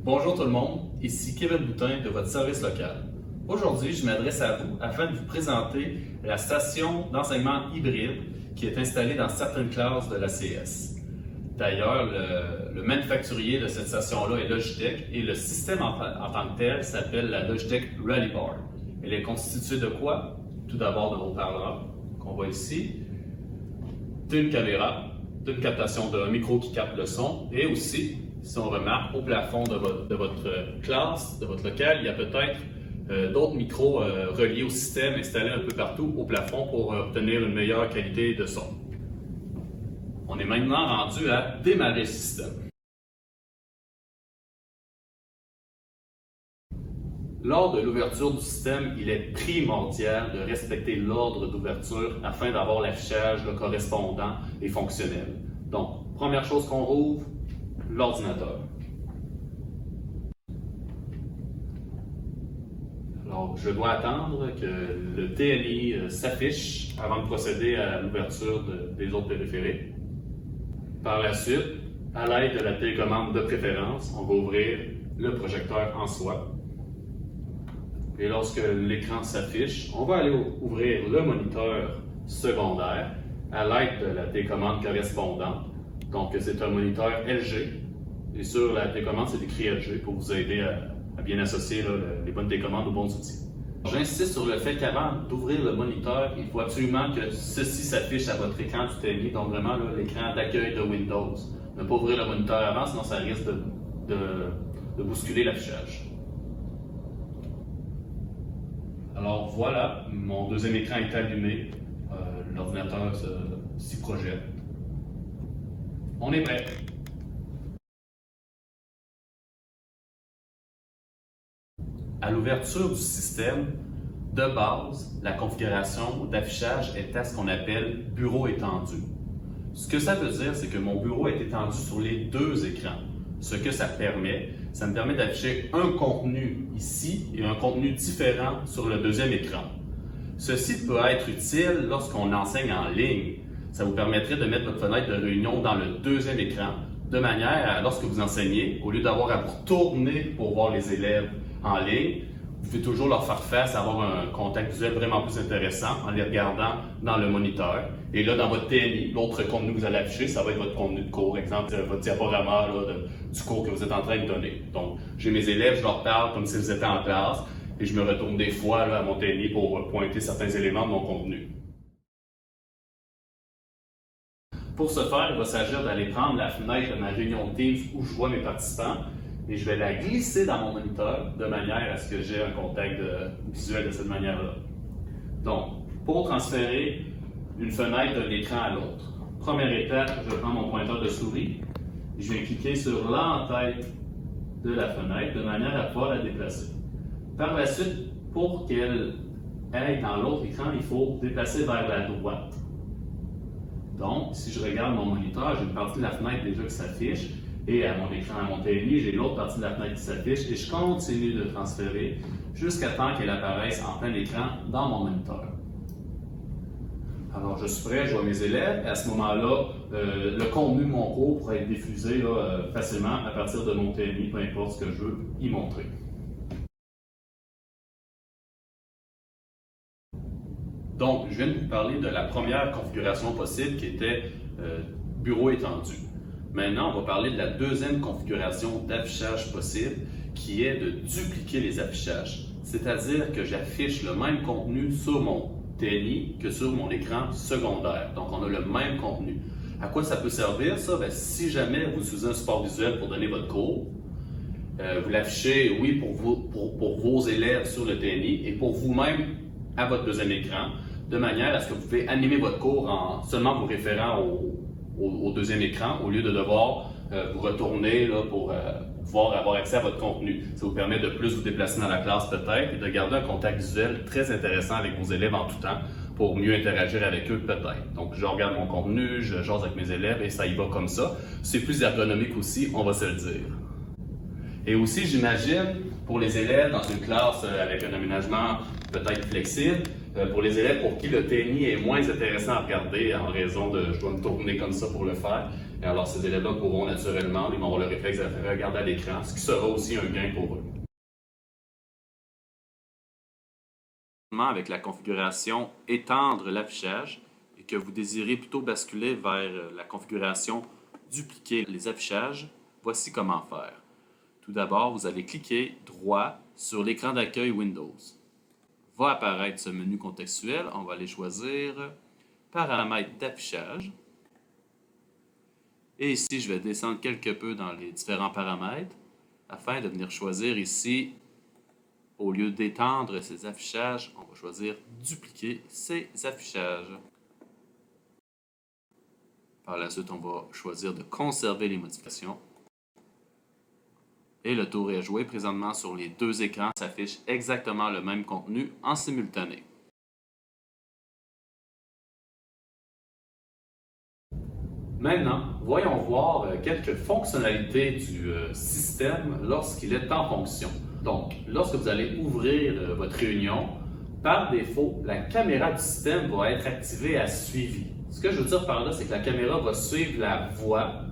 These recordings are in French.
Bonjour tout le monde, ici Kevin Boutin de votre service local. Aujourd'hui, je m'adresse à vous afin de vous présenter la station d'enseignement hybride qui est installée dans certaines classes de l'ACS. D'ailleurs, le manufacturier de cette station-là est Logitech et le système en tant que tel s'appelle la Logitech Rallybar. Elle est constituée de quoi? Tout d'abord de haut-parleurs qu'on voit ici, d'une caméra, d'une captation d'un micro qui capte le son et aussi, si on remarque, au plafond de votre classe, de votre local, il y a peut-être d'autres micros reliés au système installés un peu partout au plafond pour obtenir une meilleure qualité de son. On est maintenant rendu à démarrer le système. Lors de l'ouverture du système, il est primordial de respecter l'ordre d'ouverture afin d'avoir l'affichage correspondant et fonctionnel. Donc, première chose qu'on rouvre, l'ordinateur. Alors, je dois attendre que le TNI s'affiche avant de procéder à l'ouverture des autres périphériques. Par la suite, à l'aide de la télécommande de préférence, on va ouvrir le projecteur en soi. Et lorsque l'écran s'affiche, on va aller ouvrir le moniteur secondaire à l'aide de la télécommande correspondante. Donc, c'est un moniteur LG. Et sur la télécommande, c'est écrit LG pour vous aider à bien associer les bonnes télécommandes aux bons outils. J'insiste sur le fait qu'avant d'ouvrir le moniteur, il faut absolument que ceci s'affiche à votre écran du TNI, donc vraiment l'écran d'accueil de Windows. Ne pas ouvrir le moniteur avant, sinon ça risque de bousculer l'affichage. Alors voilà, mon deuxième écran est allumé, l'ordinateur s'y projette. On est prêt. À l'ouverture du système, de base, la configuration d'affichage est à ce qu'on appelle bureau étendu. Ce que ça veut dire, c'est que mon bureau est étendu sur les deux écrans. Ce que ça me permet d'afficher un contenu ici et un contenu différent sur le deuxième écran. Ceci peut être utile lorsqu'on enseigne en ligne. Ça vous permettrait de mettre votre fenêtre de réunion dans le deuxième écran, de manière à, lorsque vous enseignez, au lieu d'avoir à vous tourner pour voir les élèves en ligne, vous pouvez toujours leur faire face, avoir un contact visuel vraiment plus intéressant en les regardant dans le moniteur. Et là, dans votre TNI, l'autre contenu que vous allez afficher, ça va être votre contenu de cours, exemple, votre diaporama du cours que vous êtes en train de donner. Donc, j'ai mes élèves, je leur parle comme si vous étiez en classe, et je me retourne des fois à mon TNI pour pointer certains éléments de mon contenu. Pour ce faire, il va s'agir d'aller prendre la fenêtre de ma réunion de Teams où je vois mes participants et je vais la glisser dans mon moniteur de manière à ce que j'ai un contact visuel de cette manière-là. Donc, pour transférer une fenêtre d'un écran à l'autre, première étape, je prends mon pointeur de souris, je vais cliquer sur l'entête de la fenêtre de manière à pouvoir la déplacer. Par la suite, pour qu'elle aille dans l'autre écran, il faut déplacer vers la droite. Donc, si je regarde mon moniteur, j'ai une partie de la fenêtre déjà qui s'affiche et à mon écran, à mon TNI, j'ai l'autre partie de la fenêtre qui s'affiche et je continue de transférer jusqu'à temps qu'elle apparaisse en plein écran dans mon moniteur. Alors, je suis prêt, je vois mes élèves et à ce moment-là, le contenu de mon cours pourrait être diffusé facilement à partir de mon TNI, peu importe ce que je veux y montrer. Donc, je viens de vous parler de la première configuration possible qui était bureau étendu. Maintenant, on va parler de la deuxième configuration d'affichage possible qui est de dupliquer les affichages. C'est-à-dire que j'affiche le même contenu sur mon TNI que sur mon écran secondaire. Donc, on a le même contenu. À quoi ça peut servir ça? Bien, si jamais vous utilisez un support visuel pour donner votre cours, vous l'affichez, oui, pour vos élèves sur le TNI et pour vous-même à votre deuxième écran, de manière à ce que vous pouvez animer votre cours en seulement vous référant au deuxième écran, au lieu de devoir vous retourner pour pouvoir avoir accès à votre contenu. Ça vous permet de plus vous déplacer dans la classe peut-être et de garder un contact visuel très intéressant avec vos élèves en tout temps pour mieux interagir avec eux peut-être. Donc, je regarde mon contenu, je jase avec mes élèves et ça y va comme ça. C'est plus ergonomique aussi, on va se le dire. Et aussi, j'imagine, pour les élèves dans une classe avec un aménagement peut-être flexible, pour les élèves pour qui le TNI est moins intéressant à regarder en raison de je dois me tourner comme ça pour le faire, Et alors, ces élèves-là pourront naturellement, ils vont avoir le réflexe de regarder à l'écran, ce qui sera aussi un gain pour eux. Avec la configuration étendre l'affichage et que vous désirez plutôt basculer vers la configuration dupliquer les affichages, voici comment faire. Tout d'abord, vous allez cliquer droit sur l'écran d'accueil Windows. Va apparaître ce menu contextuel. On va aller choisir paramètres d'affichage. Et ici, je vais descendre quelque peu dans les différents paramètres afin de venir choisir ici, au lieu d'étendre ces affichages, on va choisir dupliquer ces affichages. Par la suite, on va choisir de conserver les modifications. Et le tour est joué. Présentement, sur les deux écrans, s'affiche exactement le même contenu en simultané. Maintenant, voyons voir quelques fonctionnalités du système lorsqu'il est en fonction. Donc, lorsque vous allez ouvrir votre réunion, par défaut, la caméra du système va être activée à suivi. Ce que je veux dire par là, c'est que la caméra va suivre la voix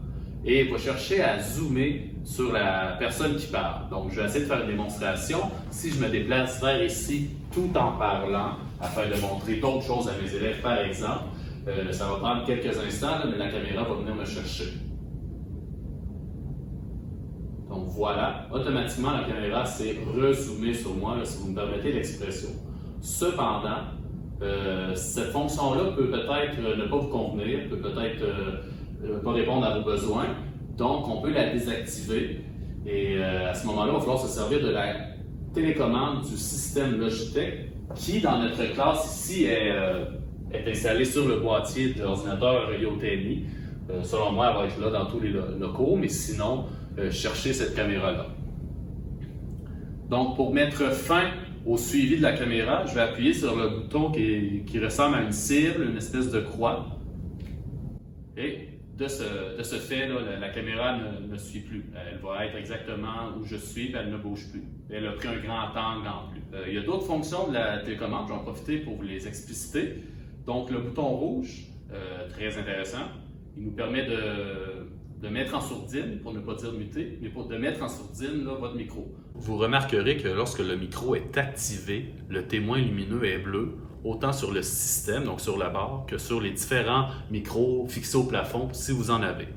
et va chercher à zoomer sur la personne qui parle. Donc, je vais essayer de faire une démonstration. Si je me déplace vers ici tout en parlant, afin de montrer d'autres choses à mes élèves, par exemple, ça va prendre quelques instants, mais la caméra va venir me chercher. Donc voilà, automatiquement la caméra s'est rezoomée sur moi, là, si vous me permettez l'expression. Cependant, cette fonction-là peut peut-être ne pas vous convenir, peut peut-être ne pas répondre à vos besoins, donc on peut la désactiver. Et à ce moment-là, il va falloir se servir de la télécommande du système Logitech, qui dans notre classe ici est installée sur le boîtier de l'ordinateur YoTMI. Selon moi, elle va être là dans tous les locaux, mais sinon, cherchez cette caméra-là. Donc, pour mettre fin au suivi de la caméra, je vais appuyer sur le bouton qui ressemble à une cible, une espèce de croix. Et de ce fait, là, la caméra ne suit plus. Elle va être exactement où je suis, et elle ne bouge plus. Elle a pris un grand angle en plus. Il y a d'autres fonctions de la télécommande, je vais en profiter pour vous les expliciter. Donc, le bouton rouge, très intéressant, il nous permet de mettre en sourdine, pour ne pas dire muter, mais de mettre en sourdine là, votre micro. Vous remarquerez que lorsque le micro est activé, le témoin lumineux est bleu, autant sur le système, donc sur la barre, que sur les différents micros fixés au plafond, si vous en avez.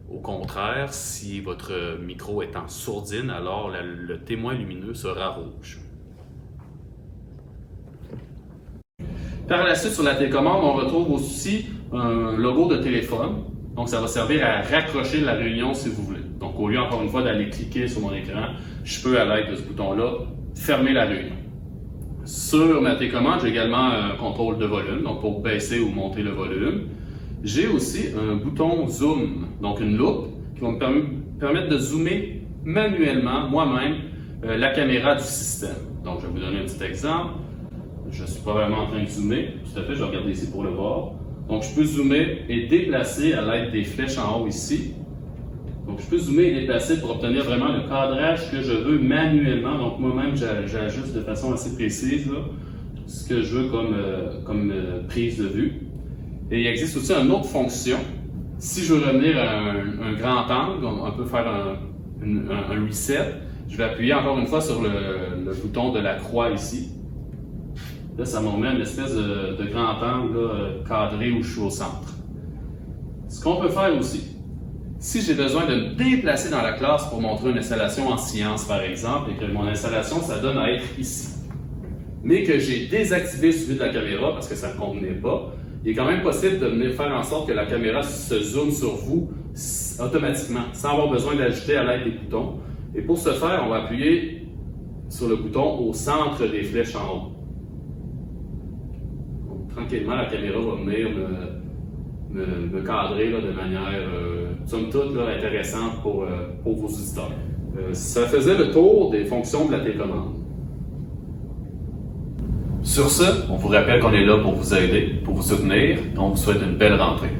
Au contraire, si votre micro est en sourdine, alors le témoin lumineux sera rouge. Par la suite, sur la télécommande, on retrouve aussi un logo de téléphone. Donc, ça va servir à raccrocher la réunion si vous voulez. Donc, au lieu, encore une fois, d'aller cliquer sur mon écran, je peux, à l'aide de ce bouton-là, fermer la réunion. Sur ma télécommande, j'ai également un contrôle de volume, donc pour baisser ou monter le volume. J'ai aussi un bouton zoom, donc une loupe, qui va me permettre de zoomer manuellement, moi-même, la caméra du système. Donc, je vais vous donner un petit exemple. Je suis probablement en train de zoomer. Tout à fait, je vais regarder ici pour le voir. Donc, je peux zoomer et déplacer à l'aide des flèches en haut ici. Donc, je peux zoomer et déplacer pour obtenir vraiment le cadrage que je veux manuellement. Donc, moi-même, j'ajuste de façon assez précise là, ce que je veux comme prise de vue. Et il existe aussi une autre fonction. Si je veux revenir à un grand angle, on peut faire un reset. Je vais appuyer encore une fois sur le bouton de la croix ici. Là, ça me remet une espèce de grand angle là, cadré où je suis au centre. Ce qu'on peut faire aussi, si j'ai besoin de me déplacer dans la classe pour montrer une installation en sciences, par exemple, et que mon installation, ça donne à être ici, mais que j'ai désactivé le suivi de la caméra parce que ça ne me convenait pas, il est quand même possible de venir faire en sorte que la caméra se zoome sur vous automatiquement, sans avoir besoin d'ajouter à l'aide des boutons. Et pour ce faire, on va appuyer sur le bouton au centre des flèches en haut. Tranquillement, la caméra va venir me cadrer là, de manière, somme toute, là, intéressante pour vos auditeurs. Ça faisait le tour des fonctions de la télécommande. Sur ce, on vous rappelle qu'on est là pour vous aider, pour vous soutenir, et on vous souhaite une belle rentrée.